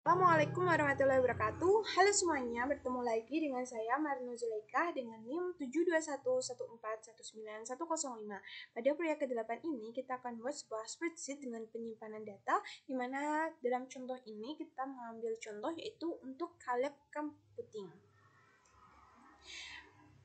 Assalamualaikum warahmatullahi wabarakatuh. Halo semuanya, bertemu lagi dengan saya Marno Zulaikah dengan NIM 72114191005. Pada proyek ke-8 ini kita akan buat sebuah spreadsheet dengan penyimpanan data, di mana dalam contoh ini kita mengambil contoh yaitu untuk cloud computing.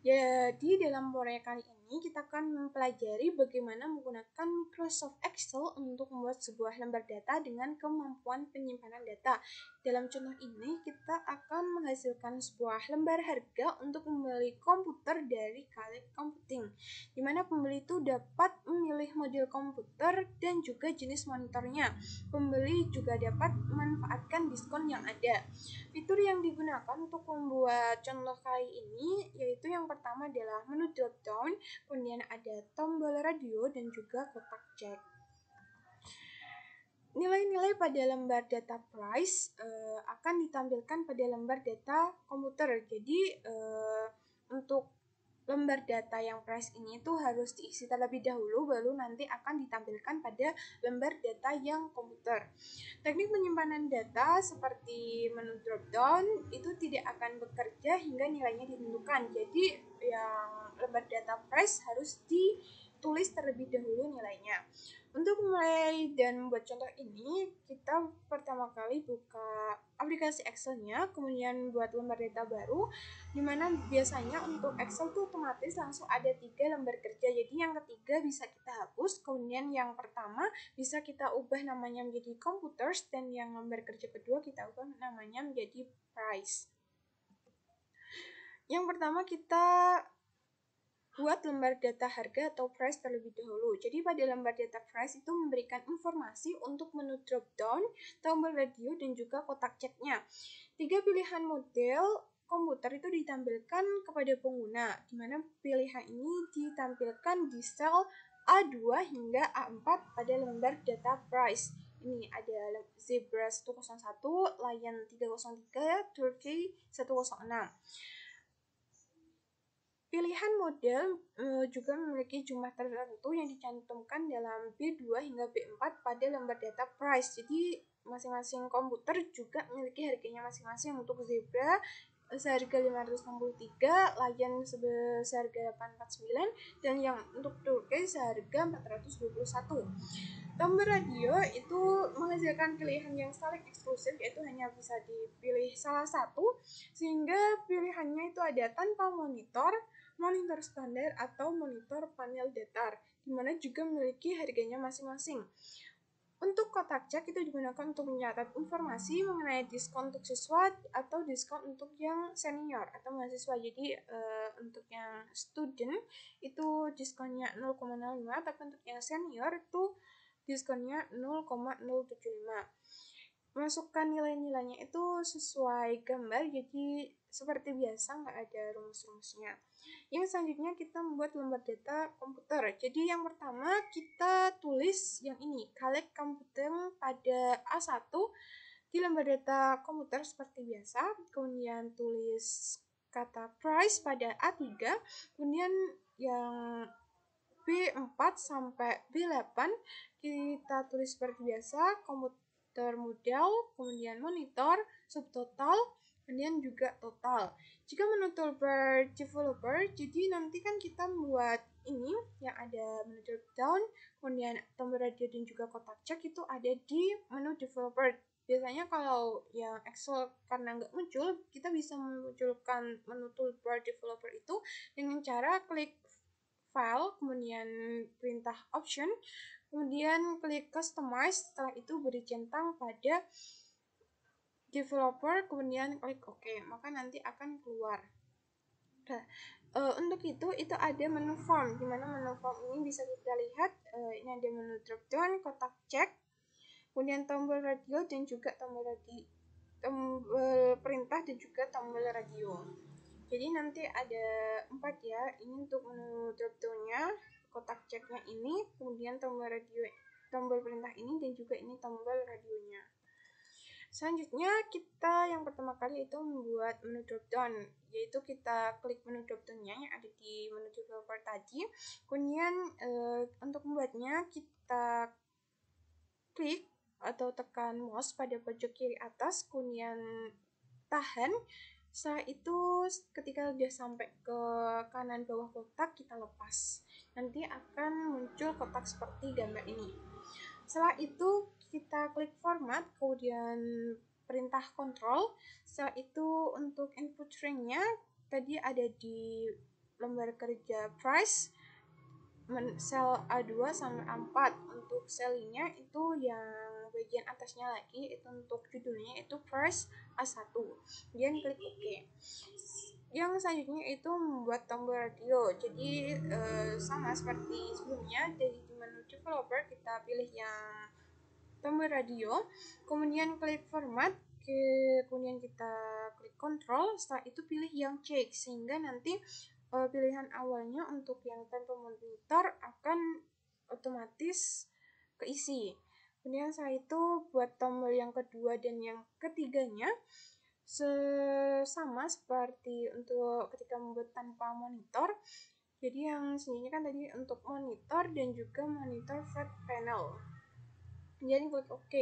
Jadi dalam proyek kali ini kita akan mempelajari bagaimana menggunakan Microsoft Excel untuk membuat sebuah lembar data dengan kemampuan penyimpanan data. Dalam contoh ini kita akan menghasilkan sebuah lembar harga untuk membeli komputer dari Cloud Computing, di mana pembeli itu dapat memilih model komputer dan juga jenis monitornya. Pembeli juga dapat memanfaatkan diskon yang ada. Fitur yang digunakan untuk membuat contoh kali ini yaitu yang pertama adalah menu drop down, kemudian ada tombol radio dan juga kotak cek. Nilai-nilai pada lembar data price akan ditampilkan pada lembar data komputer. Jadi untuk lembar data yang price ini tuh harus diisi terlebih dahulu, baru nanti akan ditampilkan pada lembar data yang komputer. Teknik penyimpanan data seperti menu drop down itu tidak akan bekerja hingga nilainya ditentukan. Jadi yang lembar data price harus ditulis terlebih dahulu nilainya. Untuk mulai dan membuat contoh ini, kita pertama kali buka aplikasi Excel-nya, kemudian buat lembar data baru, dimana biasanya untuk Excel tuh otomatis langsung ada 3 lembar kerja. Jadi yang ketiga bisa kita hapus, kemudian yang pertama bisa kita ubah namanya menjadi computers, dan yang lembar kerja kedua kita ubah namanya menjadi price. Yang pertama kita buat lembar data harga atau price terlebih dahulu. Jadi pada lembar data price itu memberikan informasi untuk menu drop down, tombol radio, dan juga kotak ceknya. 3 pilihan model komputer itu ditampilkan kepada pengguna, di mana pilihan ini ditampilkan di sel A2 hingga A4 pada lembar data price. Ini ada Zebra 101, Lion 303, Turkey 106. Pilihan model juga memiliki jumlah tertentu yang dicantumkan dalam B2 hingga B4 pada lembar data price. Jadi masing-masing komputer juga memiliki harganya masing-masing. Untuk Zebra seharga 563, Lion seharga 849, dan yang untuk Turkey seharga 421. Tombol radio itu menghasilkan pilihan yang saling eksklusif, yaitu hanya bisa dipilih salah satu, sehingga pilihannya itu ada tanpa monitor, monitor standar, atau monitor panel datar, di mana juga memiliki harganya masing-masing. Untuk kotak cek itu digunakan untuk mencatat informasi mengenai diskon untuk siswa atau diskon untuk yang senior atau mahasiswa. Jadi untuk yang student itu diskonnya 0,05, tapi untuk yang senior itu diskonnya 0,075. Masukkan nilai-nilainya itu sesuai gambar, jadi seperti biasa, nggak ada rumus-rumusnya. Yang selanjutnya kita membuat lembar data komputer. Jadi yang pertama kita tulis yang ini, collect computing pada A1 di lembar data komputer seperti biasa, kemudian tulis kata price pada A3, kemudian yang B4 sampai B8 kita tulis seperti biasa, komputer model, kemudian monitor, subtotal, kemudian juga total. Jika menu toolbar developer, jadi nanti kan kita membuat ini yang ada menu drop down, kemudian tombol radio dan juga kotak cek itu ada di menu developer. Biasanya kalau yang Excel karena nggak muncul, kita bisa memunculkan menu toolbar developer itu dengan cara klik file, kemudian perintah option, kemudian klik customize, setelah itu beri centang pada developer, kemudian klik OK, maka nanti akan keluar. Nah, untuk itu ada menu form, di mana menu form ini bisa kita lihat, ini ada menu drop down, kotak cek, kemudian tombol radio dan juga tombol perintah dan juga tombol radio. Jadi nanti ada 4 ya, ini untuk menu drop down-nya, kotak ceknya ini, kemudian tombol radio, tombol perintah ini, dan juga ini tombol radionya. Selanjutnya kita yang pertama kali itu membuat menu drop down, yaitu kita klik menu drop down-nya yang ada di menu developer tadi. Kemudian untuk membuatnya kita klik atau tekan mouse pada pojok kiri atas, kemudian tahan. Setelah itu ketika udah sampai ke kanan bawah kotak, kita lepas. Nanti akan muncul kotak seperti gambar ini. Setelah itu kita klik format, kemudian perintah kontrol. Setelah itu untuk input string-nya tadi ada di lembar kerja price sel A2 sampai A4. Untuk selnya itu yang bagian atasnya lagi, itu untuk judulnya itu price A1. Kemudian klik OK. Yang selanjutnya itu membuat tombol radio. Jadi sama seperti sebelumnya, dari menu developer kita pilih yang tombol radio, kemudian klik format, kemudian kita klik control, setelah itu pilih yang check, sehingga nanti pilihan awalnya untuk yang tanpa monitor akan otomatis keisi. Kemudian setelah itu buat tombol yang kedua dan yang ketiganya sama seperti untuk ketika membuat tanpa monitor. Jadi yang sininya kan tadi untuk monitor dan juga monitor flat panel. Jadi klik OK.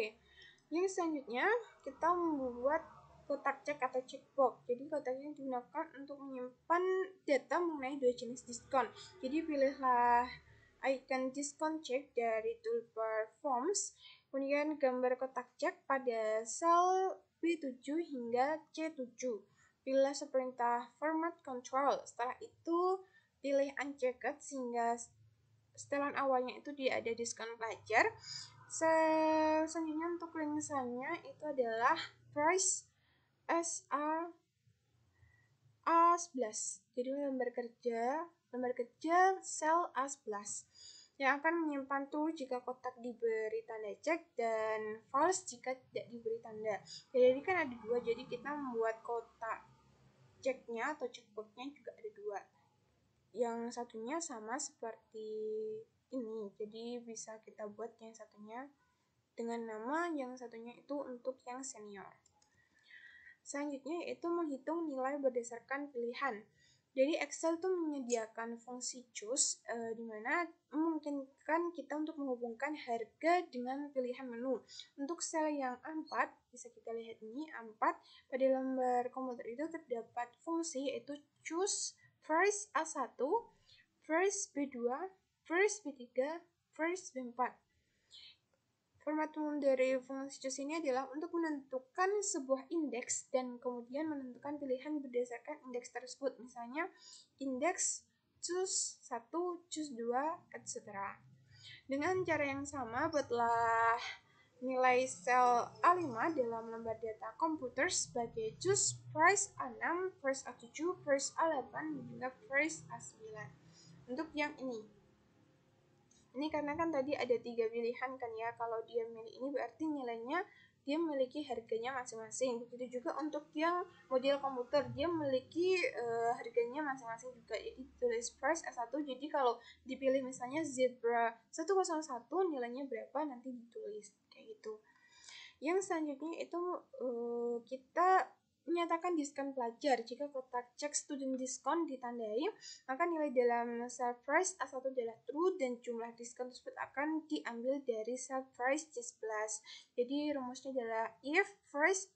Yang selanjutnya kita membuat kotak cek atau checkbox. Jadi kotaknya digunakan untuk menyimpan data mengenai dua jenis diskon. Jadi pilihlah icon diskon check dari toolbar forms, kemudian gambar kotak cek pada sel B7 hingga C7. Pilihlah seperintah format control. Setelah itu pilih unchecked sehingga setelan awalnya itu dia ada diskon pelajar. Selanjutnya untuk ringsannya itu adalah price A11. Jadi lembar kerja sel A11 yang akan menyimpan true jika kotak diberi tanda cek dan false jika tidak diberi tanda. Jadi kan ada dua, jadi kita membuat kotak ceknya atau checkboxnya juga ada dua. Yang satunya sama seperti ini, jadi bisa kita buat yang satunya dengan nama, yang satunya itu untuk yang senior. Selanjutnya yaitu menghitung nilai berdasarkan pilihan. Jadi Excel tuh menyediakan fungsi choose di mana memungkinkan kita untuk menghubungkan harga dengan pilihan menu. Untuk sel yang A4, bisa kita lihat ini A4, pada lembar komputer itu terdapat fungsi yaitu choose price A1, price B2, price B3, price B4. Format umum dari fungsi choose ini adalah untuk menentukan sebuah indeks dan kemudian menentukan pilihan berdasarkan indeks tersebut. Misalnya indeks choose 1, choose 2, etc. Dengan cara yang sama, buatlah nilai sel A5 dalam lembar data komputer sebagai choose price A6, price A7, price A8, hingga price A9. Untuk yang ini karena kan tadi ada 3 pilihan kan ya, kalau dia milih ini berarti nilainya dia memiliki harganya masing-masing. Begitu juga untuk yang model komputer, dia memiliki harganya masing-masing juga. Jadi tulis price A1, jadi kalau dipilih misalnya Zebra 101 nilainya berapa nanti ditulis kayak gitu. Yang selanjutnya itu kita menyatakan diskon pelajar. Jika kotak cek student diskon ditandai, maka nilai dalam sel price A1 adalah true dan jumlah diskon tersebut akan diambil dari sel price C11. Jadi rumusnya adalah if price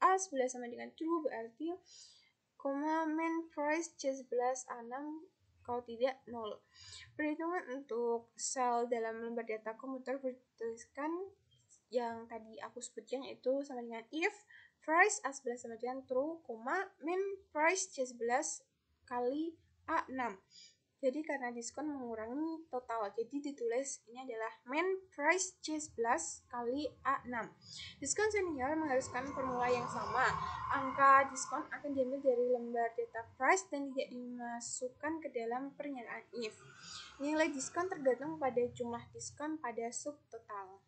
A11 sama dengan true berarti min price C11 A6 kalau tidak 0. Perhitungan untuk sel dalam lembar data komputer bertuliskan yang tadi aku sebutkan yaitu sama dengan if price A11 sama dengan true, min price C11 kali A6. Jadi karena diskon mengurangi total, jadi ditulis ini adalah min price C11 kali A6. Diskon senior mengharuskan formula yang sama. Angka diskon akan diambil dari lembar data price dan tidak dimasukkan ke dalam pernyataan if. Nilai diskon tergantung pada jumlah diskon pada subtotal.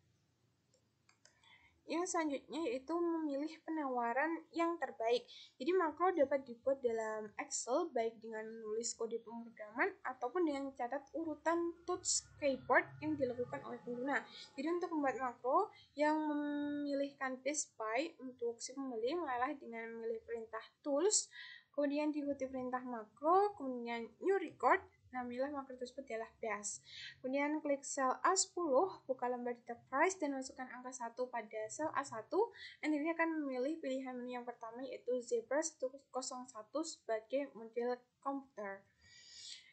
Yang selanjutnya yaitu memilih penawaran yang terbaik. Jadi makro dapat dibuat dalam Excel baik dengan menulis kode pemrograman ataupun dengan mencatat urutan touch keyboard yang dilakukan oleh pengguna. Jadi untuk membuat makro yang memilihkan best by untuk si pembeli mulailah dengan memilih perintah tools, kemudian diikuti perintah makro, kemudian new record, namilah makro tersebut adalah BAS. Kemudian klik sel A10, buka lembar data price dan masukkan angka 1 pada sel A1. Anda ini akan memilih pilihan menu yang pertama yaitu Zebra 101 sebagai model komputer.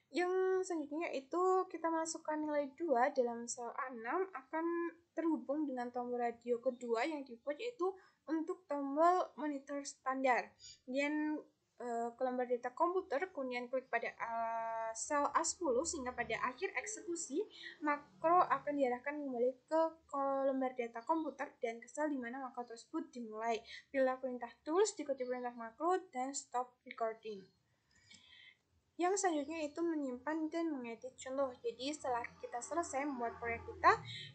Yang selanjutnya itu kita masukkan nilai 2 dalam sel A6 akan terhubung dengan tombol radio kedua yang dibuat yaitu untuk tombol monitor standar. Kemudian ke lembar data komputer, kemudian klik pada sel A10 sehingga pada akhir eksekusi makro akan diarahkan kembali ke lembar data komputer dan ke sel di mana makro tersebut dimulai. Pilih perintah tools, diikuti perintah makro dan stop recording. Yang selanjutnya itu menyimpan dan mengedit contoh. Jadi setelah kita selesai membuat proyek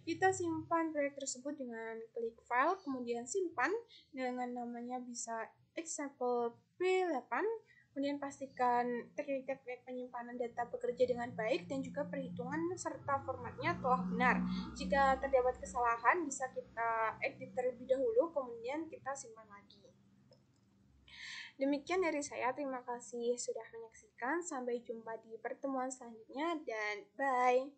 kita simpan proyek tersebut dengan klik file, kemudian simpan dengan namanya bisa example P8. Kemudian pastikan teknik-teknik penyimpanan data bekerja dengan baik dan juga perhitungan serta formatnya telah benar. Jika terdapat kesalahan bisa kita edit terlebih dahulu, kemudian kita simpan lagi. Demikian dari saya, terima kasih sudah menyaksikan. Sampai jumpa di pertemuan selanjutnya dan bye.